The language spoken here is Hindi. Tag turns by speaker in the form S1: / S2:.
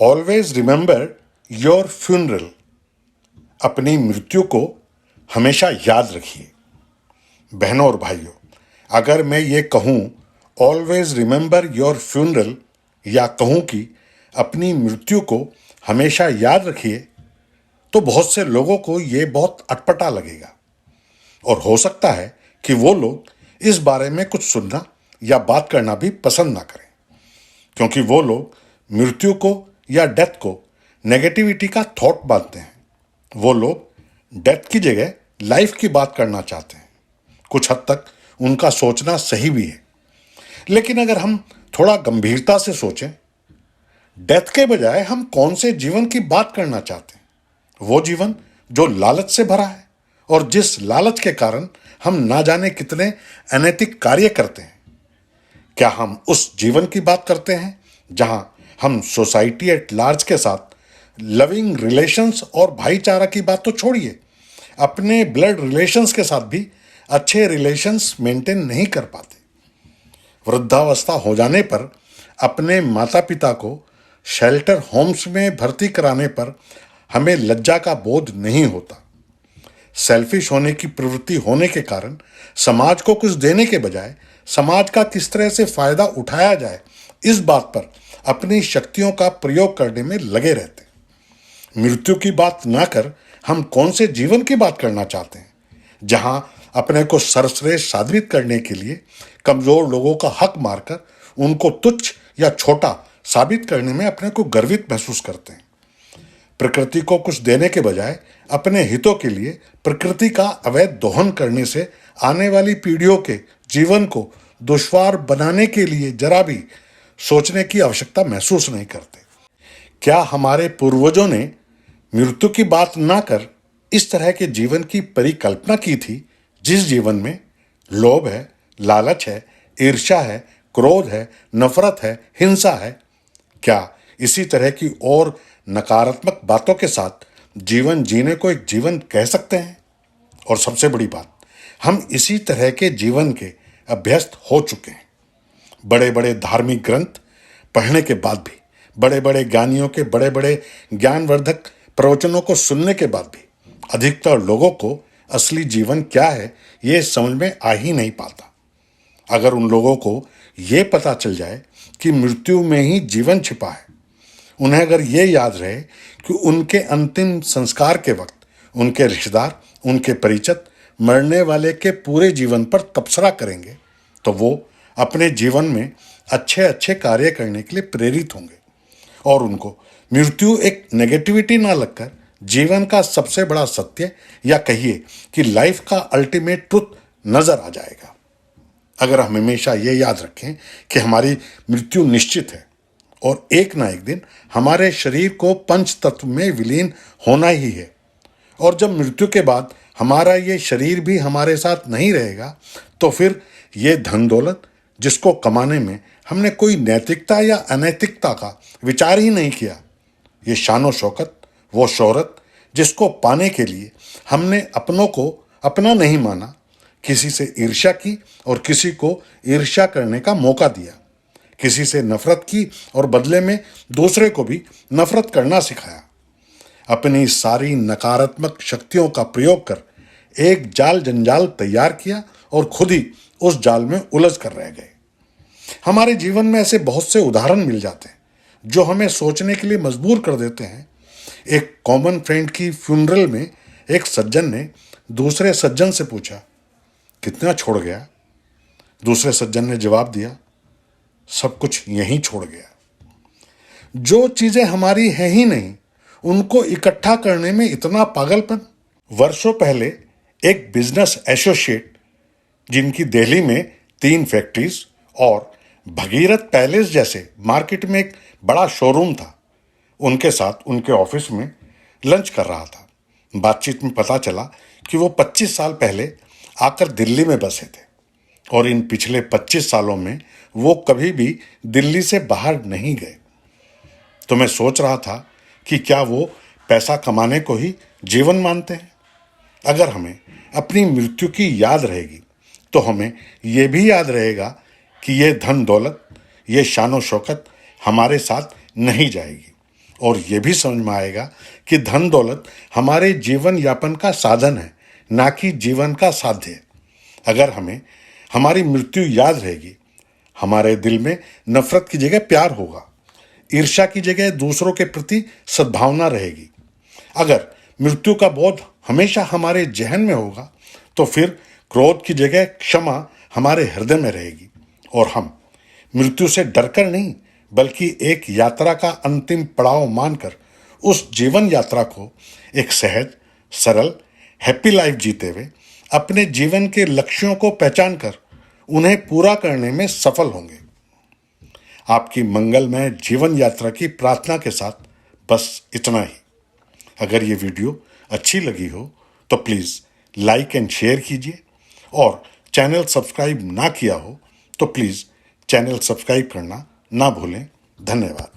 S1: Always remember your funeral. अपनी मृत्यु को हमेशा याद रखिए। बहनों और भाइयों, अगर मैं ये कहूँ ऑलवेज रिमेंबर योर फ्यूनरल, या कहूँ कि अपनी मृत्यु को हमेशा याद रखिए, तो बहुत से लोगों को ये बहुत अटपटा लगेगा और हो सकता है कि वो लोग इस बारे में कुछ सुनना या बात करना भी पसंद ना करें, क्योंकि वो लोग मृत्यु को या डेथ को नेगेटिविटी का थॉट मानते हैं। वो लोग डेथ की जगह लाइफ की बात करना चाहते हैं। कुछ हद तक उनका सोचना सही भी है, लेकिन अगर हम थोड़ा गंभीरता से सोचें, डेथ के बजाय हम कौन से जीवन की बात करना चाहते हैं? वो जीवन जो लालच से भरा है और जिस लालच के कारण हम ना जाने कितने अनैतिक कार्य करते हैं। क्या हम उस जीवन की बात करते हैं जहां हम सोसाइटी एट लार्ज के साथ लविंग रिलेशंस और भाईचारा की बात तो छोड़िए, अपने ब्लड रिलेशंस के साथ भी अच्छे रिलेशंस मेंटेन नहीं कर पाते। वृद्धावस्था हो जाने पर अपने माता पिता को शेल्टर होम्स में भर्ती कराने पर हमें लज्जा का बोध नहीं होता। सेल्फिश होने की प्रवृत्ति होने के कारण समाज को कुछ देने के बजाय समाज का किस तरह से फायदा उठाया जाए, इस बात पर अपनी शक्तियों का प्रयोग करने में लगे रहते हैं। मृत्यु की बात ना कर हम कौन से जीवन की बात करना चाहते हैं, जहां अपने को सर्वश्रेष्ठ साबित करने के लिए कमजोर लोगों का हक मारकर उनको तुच्छ या छोटा साबित करने में अपने को गर्वित महसूस करते हैं। प्रकृति को कुछ देने के बजाय अपने हितों के लिए प्रकृति का अवैध दोहन करने से आने वाली पीढ़ियों के जीवन को दुश्वार बनाने के लिए जरा भी सोचने की आवश्यकता महसूस नहीं करते। क्या हमारे पूर्वजों ने मृत्यु की बात ना कर इस तरह के जीवन की परिकल्पना की थी, जिस जीवन में लोभ है, लालच है, ईर्ष्या है, क्रोध है, नफरत है, हिंसा है? क्या इसी तरह की और नकारात्मक बातों के साथ जीवन जीने को एक जीवन कह सकते हैं? और सबसे बड़ी बात, हम इसी तरह के जीवन के अभ्यस्त हो चुके हैं। बड़े बड़े धार्मिक ग्रंथ पढ़ने के बाद भी, बड़े बड़े ज्ञानियों के बड़े बड़े ज्ञानवर्धक प्रवचनों को सुनने के बाद भी अधिकतर लोगों को असली जीवन क्या है ये समझ में आ ही नहीं पाता। अगर उन लोगों को ये पता चल जाए कि मृत्यु में ही जीवन छिपा है, उन्हें अगर ये याद रहे कि उनके अंतिम संस्कार के वक्त उनके रिश्तेदार, उनके परिचित मरने वाले के पूरे जीवन पर तबसरा करेंगे, तो वो अपने जीवन में अच्छे अच्छे कार्य करने के लिए प्रेरित होंगे और उनको मृत्यु एक नेगेटिविटी ना लगकर जीवन का सबसे बड़ा सत्य, या कहिए कि लाइफ का अल्टीमेट ट्रुथ नजर आ जाएगा। अगर हम हमेशा ये याद रखें कि हमारी मृत्यु निश्चित है और एक ना एक दिन हमारे शरीर को पंच तत्व में विलीन होना ही है, और जब मृत्यु के बाद हमारा ये शरीर भी हमारे साथ नहीं रहेगा, तो फिर ये धन दौलत जिसको कमाने में हमने कोई नैतिकता या अनैतिकता का विचार ही नहीं किया, ये शानो शौकत, वो शोहरत जिसको पाने के लिए हमने अपनों को अपना नहीं माना, किसी से ईर्ष्या की और किसी को ईर्ष्या करने का मौका दिया, किसी से नफरत की और बदले में दूसरे को भी नफरत करना सिखाया, अपनी सारी नकारात्मक शक्तियों का प्रयोग कर एक जाल जंजाल तैयार किया और खुद ही उस जाल में उलझ कर रह गए। हमारे जीवन में ऐसे बहुत से उदाहरण मिल जाते हैं जो हमें सोचने के लिए मजबूर कर देते हैं। एक कॉमन फ्रेंड की फ्यूनरल में एक सज्जन ने दूसरे सज्जन से पूछा, कितना छोड़ गया? दूसरे सज्जन ने जवाब दिया, सब कुछ यहीं छोड़ गया। जो चीजें हमारी हैं ही नहीं, उनको इकट्ठा करने में इतना पागलपन। वर्षों पहले एक बिजनेस एसोसिएट, जिनकी दिल्ली में 3 फैक्ट्रीज और भगीरथ पैलेस जैसे मार्केट में एक बड़ा शोरूम था, उनके साथ उनके ऑफिस में लंच कर रहा था। बातचीत में पता चला कि वो 25 साल पहले आकर दिल्ली में बसे थे और इन पिछले 25 सालों में वो कभी भी दिल्ली से बाहर नहीं गए। तो मैं सोच रहा था कि क्या वो पैसा कमाने को ही जीवन मानते हैं? अगर हमें अपनी मृत्यु की याद रहेगी, तो हमें ये भी याद रहेगा कि ये धन दौलत, ये शानो शौकत हमारे साथ नहीं जाएगी और ये भी समझ में आएगा कि धन दौलत हमारे जीवन यापन का साधन है, ना कि जीवन का साध्य। अगर हमें हमारी मृत्यु याद रहेगी, हमारे दिल में नफरत की जगह प्यार होगा, ईर्ष्या की जगह दूसरों के प्रति सद्भावना रहेगी। अगर मृत्यु का बोध हमेशा हमारे जहन में होगा तो फिर क्रोध की जगह क्षमा हमारे हृदय में रहेगी और हम मृत्यु से डरकर नहीं बल्कि एक यात्रा का अंतिम पड़ाव मानकर उस जीवन यात्रा को एक सहज, सरल, हैप्पी लाइफ जीते हुए अपने जीवन के लक्ष्यों को पहचान कर उन्हें पूरा करने में सफल होंगे। आपकी मंगलमय जीवन यात्रा की प्रार्थना के साथ बस इतना ही। अगर ये वीडियो अच्छी लगी हो तो प्लीज़ लाइक एंड शेयर कीजिए और चैनल सब्सक्राइब ना किया हो तो प्लीज़ चैनल सब्सक्राइब करना ना भूलें। धन्यवाद।